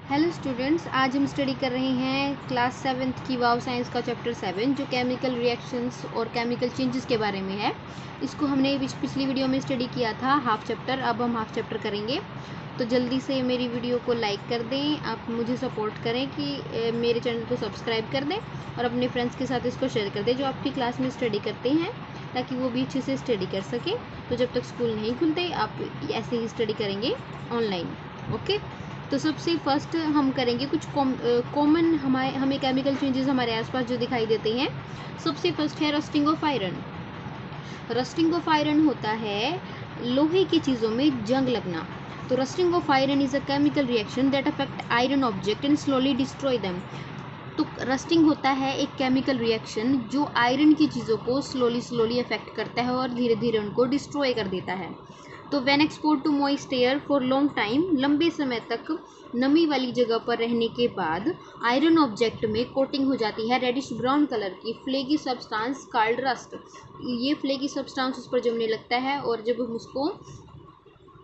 Hello students, आज हम study कर रहे हैं क्लास 7th की वाव साइंस का चैप्टर 7 जो केमिकल रिएक्शंस और केमिकल चेंजेस के बारे में है। इसको हमने पिछली वीडियो में स्टडी किया था हाफ चैप्टर, अब हम हाफ चैप्टर करेंगे। तो जल्दी से मेरी वीडियो को लाइक कर दें, आप मुझे सपोर्ट करें कि मेरे चैनल को सब्सक्राइब कर दें और अपने फ्रेंड्स के साथ इसको शेयर कर दें जो आपकी क्लास में स्टडी करते हैं, ताकि वो भी अच्छे से स्टडी कर सकें। तो जब तक स्कूल नहीं खुलते आप ऐसे ही स्टडी करेंगे ऑनलाइन। ओके, तो सबसे फर्स्ट हम करेंगे कुछ कॉमन हमें केमिकल चेंजेस हमारे आसपास जो दिखाई देते हैं। सबसे फर्स्ट है rusting of iron. Rusting of iron होता है लोहे की चीज़ों में जंग लगना। तो rusting of iron is a chemical reaction that affect iron object and slowly destroy them. तो रस्टिंग होता है एक केमिकल रिएक्शन जो आयरन की चीज़ों को स्लोली अफेक्ट करता है और धीरे धीरे उनको डिस्ट्रॉय कर देता है। तो when export to moist air for long time, लंबे समय तक नमी वाली जगह पर रहने के बाद आयरन ऑब्जेक्ट में कोटिंग हो जाती है रेडिश ब्राउन कलर की फ्लेगी सब्सटेंस कॉल्ड रस्ट। ये फ्लेगी सब्सटेंस उस पर जमने लगता है और जब हम उसको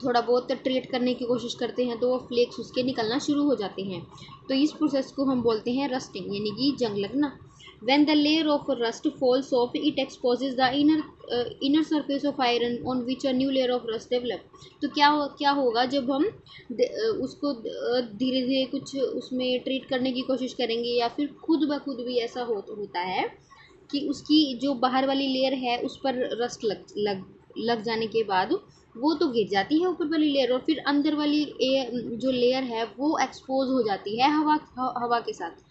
थोड़ा बहुत ट्रीट करने की कोशिश करते हैं तो वो फ्लेक्स उसके निकलना शुरू हो जाते हैं। तो इस प्रोसेस को हम बोलते हैं रस्टिंग, यानी कि जंग लगना। When the layer of rust falls off, it exposes the inner surface of iron on which a new layer of rust develop। तो क्या होगा जब हम उसको धीरे धीरे कुछ उसमें ट्रीट करने की कोशिश करेंगे या फिर खुद ब खुद भी ऐसा होता है कि उसकी जो बाहर वाली लेयर है उस पर रस्ट लग जाने के बाद वो तो गिर जाती है ऊपर वाली लेयर, और फिर अंदर वाली जो लेयर है वो एक्सपोज हो जाती है हवा के साथ,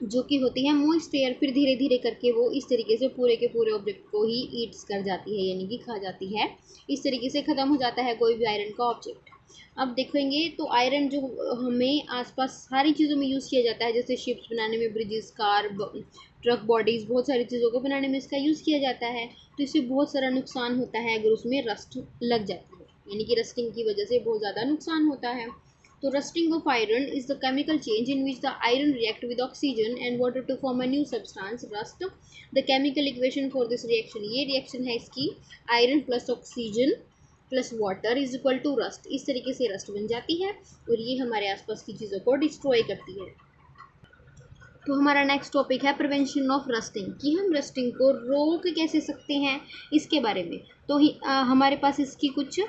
जो कि होती है मॉइस्ट एयर। फिर धीरे धीरे करके वो इस तरीके से पूरे के पूरे ऑब्जेक्ट को ही ईट्स कर जाती है, यानी कि खा जाती है। इस तरीके से ख़त्म हो जाता है कोई भी आयरन का ऑब्जेक्ट। अब देखेंगे तो आयरन जो हमें आसपास सारी चीज़ों में यूज़ किया जाता है, जैसे शिप्स बनाने में, ब्रिजेस, कार, ट्रक बॉडीज़, बहुत सारी चीज़ों को बनाने में इसका यूज़ किया जाता है। तो इससे बहुत सारा नुकसान होता है अगर उसमें रस्ट लग जाती है, यानी कि रस्टिंग की वजह से बहुत ज़्यादा नुकसान होता है। So rusting of iron is the chemical change in which the iron react with oxygen and water to form a new substance, rust. The chemical equation for this reaction, ये reaction है इसकी, iron plus oxygen plus water is equal to rust। इस तरीके से rust बन जाती है और ये हमारे आसपास की चीज़ों को डिस्ट्रॉय करती है। तो हमारा नेक्स्ट टॉपिक है प्रिवेंशन ऑफ रस्टिंग, कि हम रस्टिंग को रोक कैसे सकते हैं इसके बारे में। तो हमारे पास इसकी कुछ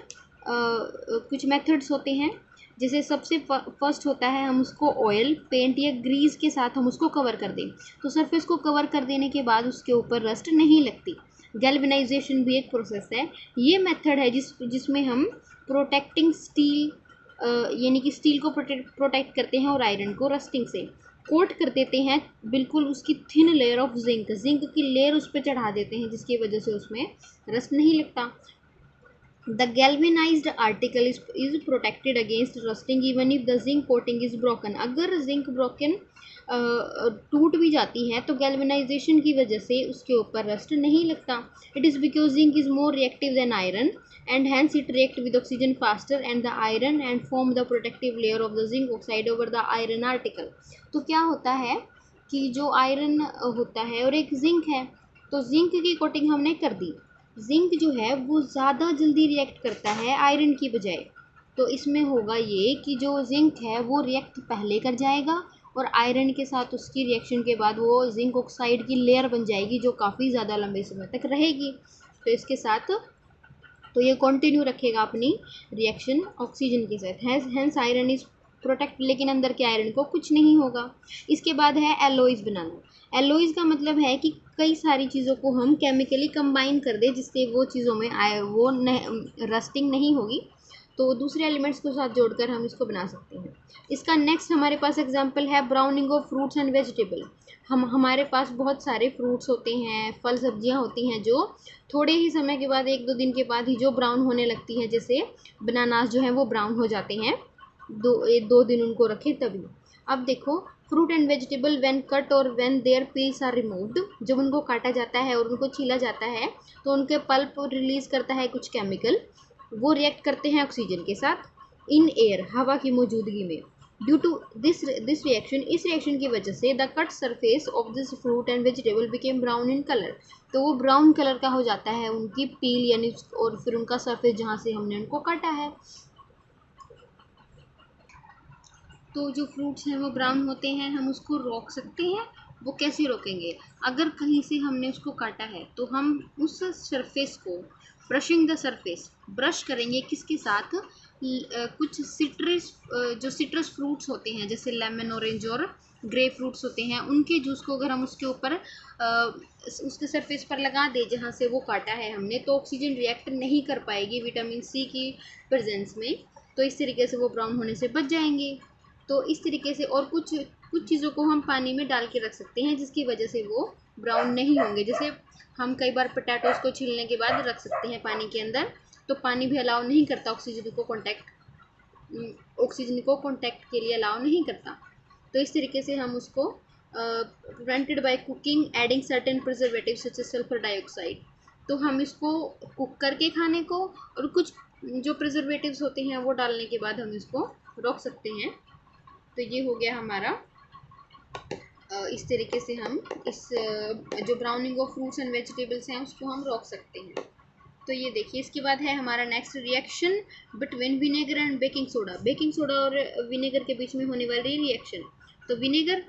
मेथड्स होते हैं। जैसे सबसे फर्स्ट होता है हम उसको ऑयल, पेंट या ग्रीस के साथ हम उसको कवर कर दें। तो सरफेस को कवर कर देने के बाद उसके ऊपर रस्ट नहीं लगती। गैल्वेनाइजेशन भी एक प्रोसेस है। ये मेथड है जिसमें हम प्रोटेक्टिंग स्टील, यानी कि स्टील को प्रोटेक्ट करते हैं और आयरन को रस्टिंग से कोट कर देते हैं। बिल्कुल उसकी थिन लेयर ऑफ जिंक की लेयर उस पर चढ़ा देते हैं, जिसकी वजह से उसमें रस्ट नहीं लगता। The galvanized article is protected against rusting even if the zinc coating is broken। अगर जिंक ब्रोकन टूट भी जाती है तो गैल्वेनाइजेशन की वजह से उसके ऊपर रस्ट नहीं लगता। It is because zinc is more reactive than iron and hence it react with oxygen faster and the iron and form the protective layer of the zinc oxide over the iron article। तो क्या होता है कि जो iron होता है और एक जिंक है, तो जिंक की कोटिंग हमने कर दी। जिंक जो है वो ज़्यादा जल्दी रिएक्ट करता है आयरन की बजाय। तो इसमें होगा ये कि जो जिंक है वो रिएक्ट पहले कर जाएगा और आयरन के साथ उसकी रिएक्शन के बाद वो जिंक ऑक्साइड की लेयर बन जाएगी जो काफ़ी ज़्यादा लंबे समय तक रहेगी। तो इसके साथ तो ये कंटिन्यू रखेगा अपनी रिएक्शन ऑक्सीजन के साथ, हैंस आयरन इज प्रोटेक्ट, लेकिन अंदर के आयरन को कुछ नहीं होगा। इसके बाद है एलोइज बनाना। एलोइज का मतलब है कि कई सारी चीज़ों को हम केमिकली कंबाइन कर दें जिससे वो चीज़ों में रस्टिंग नहीं होगी, तो दूसरे एलिमेंट्स के साथ जोड़कर हम इसको बना सकते हैं। इसका नेक्स्ट हमारे पास एग्जांपल है browning of fruits and vegetable. हमारे पास बहुत सारे फ्रूट्स होते हैं, फल सब्जियां होती हैं जो थोड़े ही समय के बाद, 1-2 दिन के बाद ही जो ब्राउन होने लगती हैं, जैसे बनानास जो हैं वो ब्राउन हो जाते हैं 2 दिन उनको रखें तभी। अब देखो, fruit and vegetable when cut और when their peels are removed, जब उनको काटा जाता है और उनको छीला जाता है तो उनके पल्प रिलीज़ करता है कुछ केमिकल, वो रिएक्ट करते हैं ऑक्सीजन के साथ इन एयर, हवा की मौजूदगी में। ड्यू टू दिस रिएक्शन, इस रिएक्शन की वजह से the cut surface of this fruit and vegetable became brown in colour. तो वो ब्राउन कलर का हो जाता है उनकी पील, यानी और फिर उनका सरफेस जहाँ से हमने उनको काटा है। तो जो फ्रूट्स हैं वो ब्राउन होते हैं, हम उसको रोक सकते हैं। वो कैसे रोकेंगे? अगर कहीं से हमने उसको काटा है तो हम उस सरफेस को ब्रशिंग द सरफेस ब्रश करेंगे किसके साथ? कुछ सिट्रस फ्रूट्स होते हैं जैसे लेमन, ऑरेंज और ग्रे फ्रूट्स होते हैं, उनके जूस को अगर हम उसके ऊपर उसके सरफेस पर लगा दें जहाँ से वो काटा है हमने, तो ऑक्सीजन रिएक्ट नहीं कर पाएगी विटामिन सी की प्रेजेंस में, तो इस तरीके से वो ब्राउन होने से बच जाएंगे। तो इस तरीके से और कुछ कुछ चीज़ों को हम पानी में डाल के रख सकते हैं जिसकी वजह से वो ब्राउन नहीं होंगे। जैसे हम कई बार पोटैटोज़ को छीलने के बाद रख सकते हैं पानी के अंदर, तो पानी भी अलाउ नहीं करता ऑक्सीजन को कॉन्टैक्ट के लिए अलाउ नहीं करता। तो इस तरीके से हम उसको prevented by cooking adding certain preservative such as sulphur dioxide, तो हम इसको कुक करके खाने को और कुछ जो प्रिजर्वेटिव्स होते हैं वो डालने के बाद हम इसको रोक सकते हैं। तो ये हो गया हमारा इस तरीके से हम इस जो browning of fruits and vegetables हैं उसको हम रोक सकते हैं। तो ये देखिए, इसके बाद है हमारा next reaction between vinegar and baking soda. Baking soda और विनेगर के बीच में होने वाली रिएक्शन। तो विनेगर,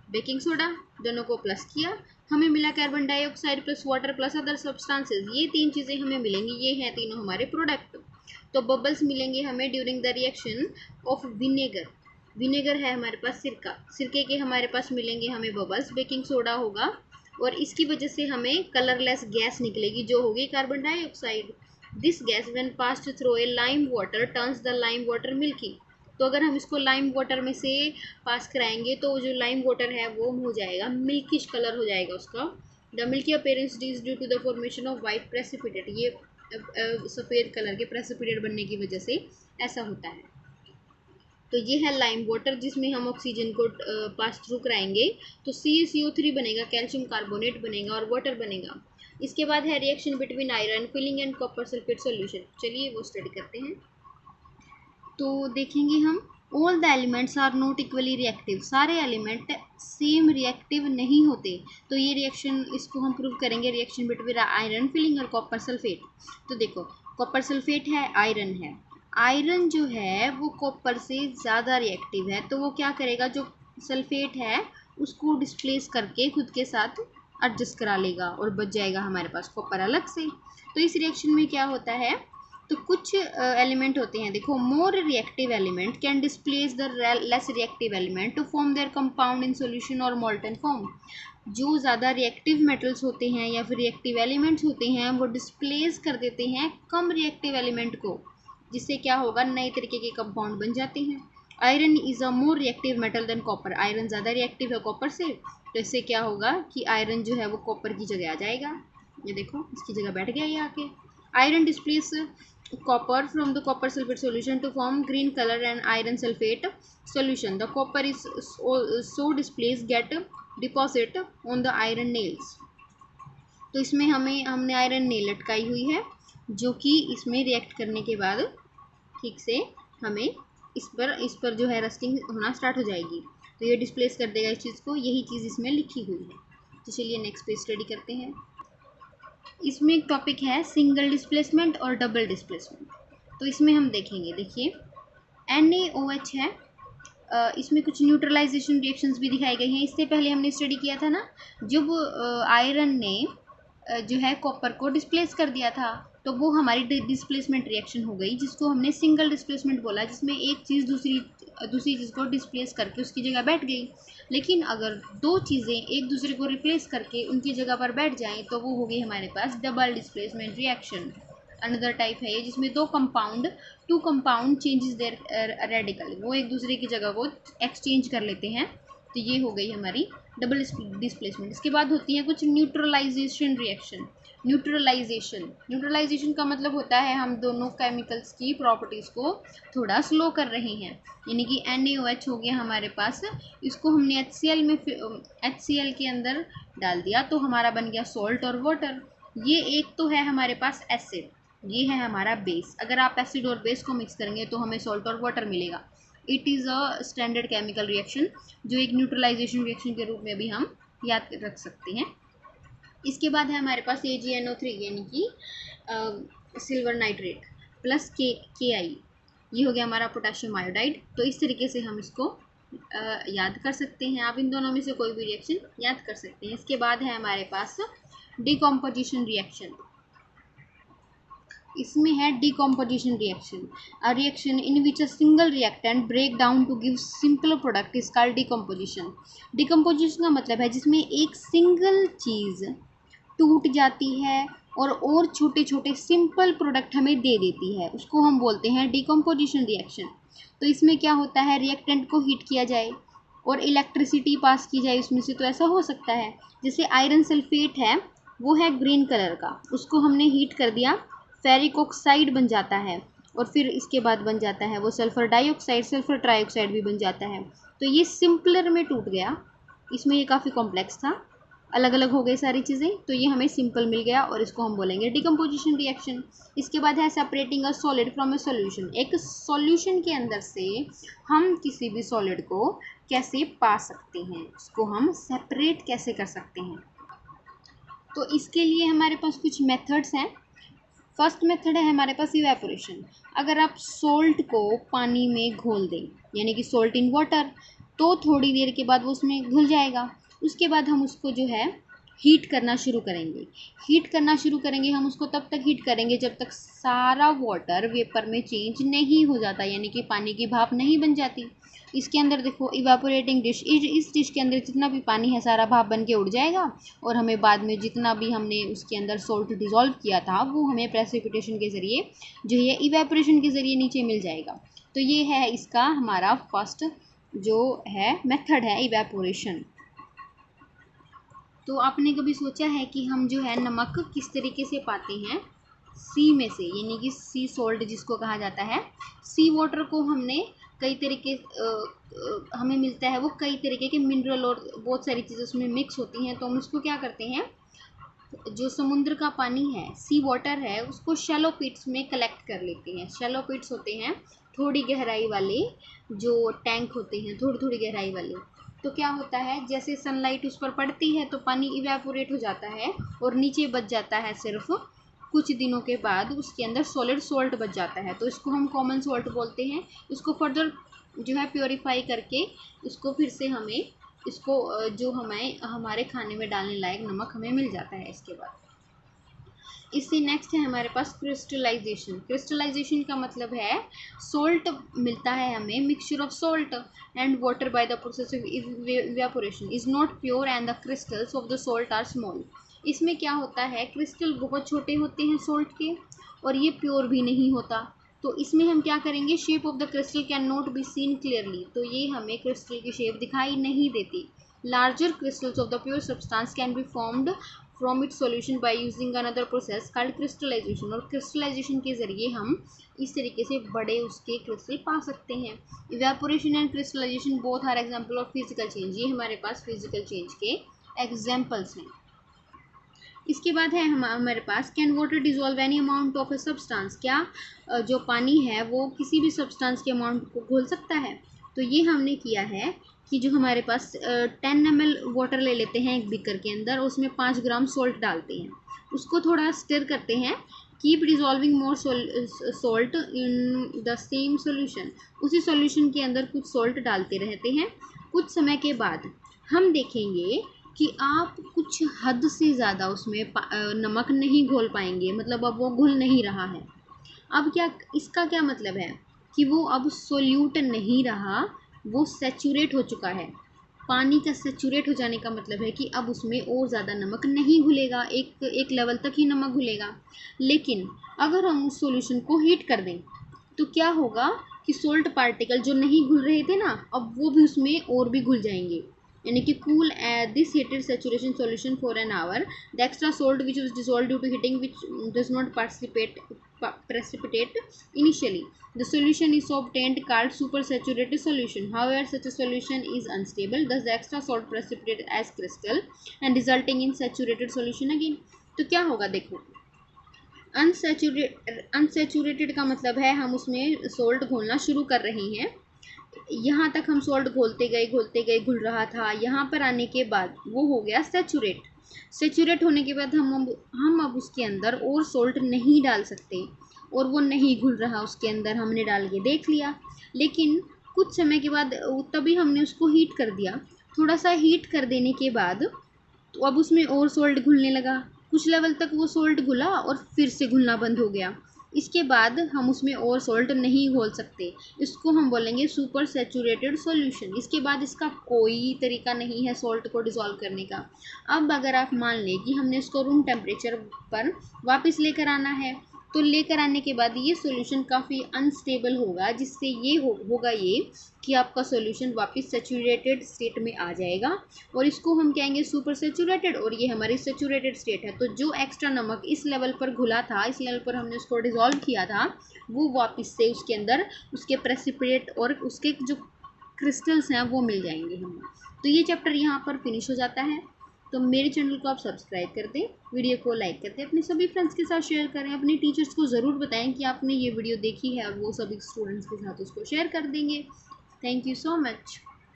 बेकिंग सोडा दोनों को प्लस किया, हमें मिला carbon dioxide plus water plus other substances. ये तीन चीज़ें हमें मिलेंगी, ये हैं तीनों हमारे प्रोडक्ट। तो बबल्स मिलेंगे हमें during the reaction of vinegar. Vinegar है हमारे पास सिरका, सिरके के हमारे पास मिलेंगे हमें बबल्स। बेकिंग सोडा होगा और इसकी वजह से हमें कलरलेस गैस निकलेगी जो होगी carbon dioxide. This gas when passed through a lime water turns the lime water milky. तो अगर हम इसको लाइम वाटर में से पास कराएंगे तो जो लाइम वाटर है वो हो जाएगा मिल्किश कलर हो जाएगा उसका। The milky appearance is due to the formation of white precipitate. ये सफ़ेद कलर के प्रेसिपिटेट बनने की वजह से ऐसा होता है। तो ये है लाइम वाटर जिसमें हम ऑक्सीजन को पास थ्रू कराएंगे तो CaCO3 बनेगा, कैल्शियम कार्बोनेट बनेगा और वाटर बनेगा। इसके बाद है reaction between iron filing and copper sulphate solution. चलिए वो स्टडी करते हैं। तो देखेंगे हम all the elements are not equally reactive. सारे एलिमेंट सेम रिएक्टिव नहीं होते। तो ये रिएक्शन इसको हम प्रूव करेंगे, रिएक्शन बिटवीन आयरन फिलिंग और कॉपर सल्फेट। तो देखो, कॉपर सल्फेट है, आयरन है। आयरन जो है वो कॉपर से ज़्यादा रिएक्टिव है, तो वो क्या करेगा, जो सल्फेट है उसको डिस्प्लेस करके खुद के साथ एडजस्ट करा लेगा और बच जाएगा हमारे पास कॉपर अलग से। तो इस रिएक्शन में क्या होता है, तो कुछ एलिमेंट होते हैं, देखो, more reactive element can displace the less reactive element to form their compound in solution और मोल्टन फॉर्म। जो ज़्यादा रिएक्टिव मेटल्स होते हैं या फिर रिएक्टिव एलिमेंट्स होते हैं वो डिस्प्लेस कर देते हैं कम रिएक्टिव एलिमेंट को, जिससे क्या होगा, नए तरीके के कंपाउंड बन जाते हैं। Iron is a more reactive metal than copper. Iron ज़्यादा रिएक्टिव है कॉपर से, तो इससे क्या होगा कि आयरन जो है वो कॉपर की जगह आ जाएगा। ये देखो, इसकी जगह बैठ गया ये आके। Iron displace copper from the copper sulfate solution to form green color and iron sulfate solution. The copper is so displaced get deposit on the iron nails. तो इसमें हमने आयरन नेल लटकाई हुई है जो कि इसमें रिएक्ट करने के बाद ठीक से हमें इस पर जो है रस्टिंग होना स्टार्ट हो जाएगी, तो ये डिस्प्लेस कर देगा इस चीज़ को। यही चीज़ इसमें लिखी हुई है। तो चलिए नेक्स्ट पे स्टडी करते हैं। इसमें एक टॉपिक है सिंगल डिस्प्लेसमेंट और डबल डिस्प्लेसमेंट। तो इसमें हम देखेंगे, देखिए NaOH है, इसमें कुछ न्यूट्रलाइजेशन रिएक्शंस भी दिखाई गई हैं। इससे पहले हमने स्टडी किया था ना, जब आयरन ने जो है कॉपर को डिस्प्लेस कर दिया था, तो वो हमारी डिस्प्लेसमेंट रिएक्शन हो गई, जिसको हमने सिंगल डिस्प्लेसमेंट बोला, जिसमें एक चीज़ दूसरी चीज़ को डिस्प्लेस करके उसकी जगह बैठ गई। लेकिन अगर दो चीज़ें एक दूसरे को रिप्लेस करके उनकी जगह पर बैठ जाएं तो वो होगी हमारे पास double displacement reaction. Another type है ये, जिसमें two compound changes their radical, वो एक दूसरे की जगह को एक्सचेंज कर लेते हैं। तो ये हो गई हमारी डबल डिस्प्लेसमेंट। इसके बाद होती है कुछ न्यूट्रलाइजेशन रिएक्शन। न्यूट्रलाइजेशन का मतलब होता है हम दोनों केमिकल्स की प्रॉपर्टीज़ को थोड़ा स्लो कर रहे हैं। यानी कि NaOH हो गया हमारे पास, इसको हमने HCl के अंदर डाल दिया तो हमारा बन गया सॉल्ट और वाटर। ये एक तो है हमारे पास एसिड, ये है हमारा बेस। अगर आप एसिड और बेस को मिक्स करेंगे तो हमें सॉल्ट और वाटर मिलेगा। It is a standard chemical reaction, जो एक न्यूट्रलाइजेशन रिएक्शन के रूप में भी हम याद रख सकते हैं। इसके बाद है हमारे पास AgNO3 यानी कि सिल्वर नाइट्रेट प्लस KI, ये हो गया हमारा पोटेशियम आयोडाइड। तो इस तरीके से हम इसको याद कर सकते हैं आप, इन दोनों में से कोई भी रिएक्शन याद कर सकते हैं। इसके बाद है हमारे पास डिकम्पोजिशन रिएक्शन। इसमें है decomposition reaction, a reaction in which a single reactant break down to give simple product is called decomposition. Decomposition का मतलब है जिसमें एक सिंगल चीज़ टूट जाती है और छोटे छोटे सिंपल प्रोडक्ट हमें दे देती है, उसको हम बोलते हैं डिकम्पोजिशन रिएक्शन। तो इसमें क्या होता है, रिएक्टेंट को हीट किया जाए और इलेक्ट्रिसिटी पास की जाए उसमें से, तो ऐसा हो सकता है। जैसे आयरन सल्फेट है, वो है ग्रीन कलर का, उसको हमने हीट कर दिया, फेरिक ऑक्साइड बन जाता है, और फिर इसके बाद बन जाता है वो सल्फर डाइऑक्साइड, सल्फर ट्राइऑक्साइड भी बन जाता है। तो ये सिंपलर में टूट गया, इसमें ये काफ़ी कॉम्प्लेक्स था, अलग अलग हो गई सारी चीज़ें, तो ये हमें सिंपल मिल गया और इसको हम बोलेंगे डिकम्पोजिशन रिएक्शन। इसके बाद है separating a solid from a solution. एक सॉल्यूशन के अंदर से हम किसी भी सॉलिड को कैसे पा सकते हैं, उसको हम सेपरेट कैसे कर सकते हैं। तो इसके लिए हमारे पास कुछ मेथड्स हैं। फर्स्ट मेथड है हमारे पास इवेपोरेशन। अगर आप सोल्ट को पानी में घोल दें, यानी कि सोल्ट इन वाटर, तो थोड़ी देर के बाद वो उसमें घुल जाएगा। उसके बाद हम उसको जो है हीट करना शुरू करेंगे। हीट करना शुरू करेंगे हम उसको तब तक हीट करेंगे जब तक सारा वाटर वेपर में चेंज नहीं हो जाता, यानी कि पानी की भाप नहीं बन जाती। इसके अंदर देखो इवेपोरेटिंग डिश, इस डिश के अंदर जितना भी पानी है सारा भाप बन के उड़ जाएगा, और हमें बाद में जितना भी हमने उसके अंदर सोल्ट डिज़ोल्व किया था वो हमें प्रेसिपिटेशन के ज़रिए जो है इवेपोरेशन के ज़रिए नीचे मिल जाएगा। तो ये है इसका हमारा फर्स्ट जो है मेथड है इवेपोरेशन। तो आपने कभी सोचा है कि हम जो है नमक किस तरीके से पाते हैं, सी में से, यानी कि सी सोल्ट जिसको कहा जाता है। सी वाटर को हमने कई तरीके हमें मिलता है, वो कई तरीके के मिनरल और बहुत सारी चीज़ें उसमें मिक्स होती हैं। तो हम उसको क्या करते हैं, जो समुद्र का पानी है, सी वाटर है, उसको शैलो पिट्स में कलेक्ट कर लेते हैं। शैलो पिट्स होते हैं थोड़ी गहराई वाले जो टैंक होते हैं, थोड़ी थोड़ी गहराई वाले। तो क्या होता है, जैसे सनलाइट उस पर पड़ती है तो पानी इवेपोरेट हो जाता है और नीचे बच जाता है, सिर्फ कुछ दिनों के बाद उसके अंदर सॉलिड सोल्ट बच जाता है। तो इसको हम कॉमन सोल्ट बोलते हैं। इसको फर्दर जो है प्योरीफाई करके इसको फिर से हमें इसको जो हमें हमारे खाने में डालने लायक नमक हमें मिल जाता है। इसके बाद इससे नेक्स्ट है हमारे पास क्रिस्टलाइजेशन। क्रिस्टलाइजेशन का मतलब है सोल्ट मिलता है हमें, mixture of salt and water by the process of evaporation is not pure and the crystals of the salt are small. इसमें क्या होता है, क्रिस्टल बहुत छोटे होते हैं सोल्ट के, और ये प्योर भी नहीं होता। तो इसमें हम क्या करेंगे, shape of the crystal can not be seen clearly, तो ये हमें क्रिस्टल की शेप दिखाई नहीं देती। Larger crystals of the pure substance can be formed from it solution by using another process called crystallisation. और क्रिस्टलाइजेशन के जरिए हम इस तरीके से बड़े उसके क्रिस्टल पा सकते हैं। Evaporation and crystallisation both are example of physical change. ये हमारे पास फिजिकल चेंज के एग्जांपल्स हैं। इसके बाद है हमारे पास can water dissolve any amount of a substance. क्या जो पानी है वो किसी भी सब्सटेंस के अमाउंट को घोल सकता है। तो ये हमने किया है कि जो हमारे पास 10 ml वाटर ले लेते हैं एक बीकर के अंदर, उसमें 5 ग्राम सोल्ट डालते हैं, उसको थोड़ा स्टिर करते हैं, keep dissolving more salt in the same solution. उसी सोल्यूशन के अंदर कुछ सोल्ट डालते रहते हैं। कुछ समय के बाद हम देखेंगे कि आप कुछ हद से ज़्यादा उसमें नमक नहीं घोल पाएंगे, मतलब अब वो घुल नहीं रहा है। अब क्या, इसका क्या मतलब है कि वो अब सोल्यूट नहीं रहा, वो सैचुरेट हो चुका है। पानी का सैचुरेट हो जाने का मतलब है कि अब उसमें और ज़्यादा नमक नहीं घुलेगा, एक लेवल तक ही नमक घुलेगा। लेकिन अगर हम उस सॉल्यूशन को हीट कर दें तो क्या होगा कि सोल्ट पार्टिकल जो नहीं घुल रहे थे ना, अब वो भी उसमें और भी घुल जाएंगे। यानी कि cool this heated saturation solution for an hour, the extra salt which was dissolved due to heating which does not precipitate initially, the solution is so obtained called supersaturated solution. However, such a solution is unstable, thus the extra salt precipitated as crystal and resulting in saturated solution again. तो क्या होगा, देखो unsaturated का मतलब है हम उसमें salt घोलना शुरू कर रहे हैं, यहाँ तक हम सोल्ट घोलते गए घुल रहा था, यहाँ पर आने के बाद वो हो गया सैचुरेट। सैचुरेट होने के बाद हम अब उसके अंदर और सोल्ट नहीं डाल सकते, और वो नहीं घुल रहा उसके अंदर, हमने डाल के देख लिया। लेकिन कुछ समय के बाद तभी हमने उसको हीट कर दिया। थोड़ा सा हीट कर देने के बाद तो अब उसमें और सॉल्ट घुलने लगा। कुछ लेवल तक वो सॉल्ट घुला और फिर से घुलना बंद हो गया। इसके बाद हम उसमें और सॉल्ट नहीं घोल सकते। इसको हम बोलेंगे सुपर सैचुरेटेड सॉल्यूशन। इसके बाद इसका कोई तरीका नहीं है सॉल्ट को डिज़ोल्व करने का। अब अगर आप मान लें कि हमने इसको रूम टेम्परेचर पर वापस लेकर आना है, तो लेकर आने के बाद ये सॉल्यूशन काफ़ी अनस्टेबल होगा, जिससे ये होगा ये कि आपका सॉल्यूशन वापस सैचुरेटेड स्टेट में आ जाएगा और इसको हम कहेंगे सुपर सैचुरेटेड, और ये हमारी सैचुरेटेड स्टेट है। तो जो एक्स्ट्रा नमक इस लेवल पर घुला था, इस लेवल पर हमने उसको डिज़ोल्व किया था, वो वापस से उसके अंदर उसके प्रेसिपिटेट और उसके जो क्रिस्टल्स हैं वो मिल जाएंगे हमें। तो ये चैप्टर यहाँ पर फिनिश हो जाता है। तो मेरे चैनल को आप सब्सक्राइब कर दें, वीडियो को लाइक कर दें, अपने सभी फ्रेंड्स के साथ शेयर करें, अपने टीचर्स को ज़रूर बताएं कि आपने ये वीडियो देखी है और वो सभी स्टूडेंट्स के साथ उसको शेयर कर देंगे। Thank you so much.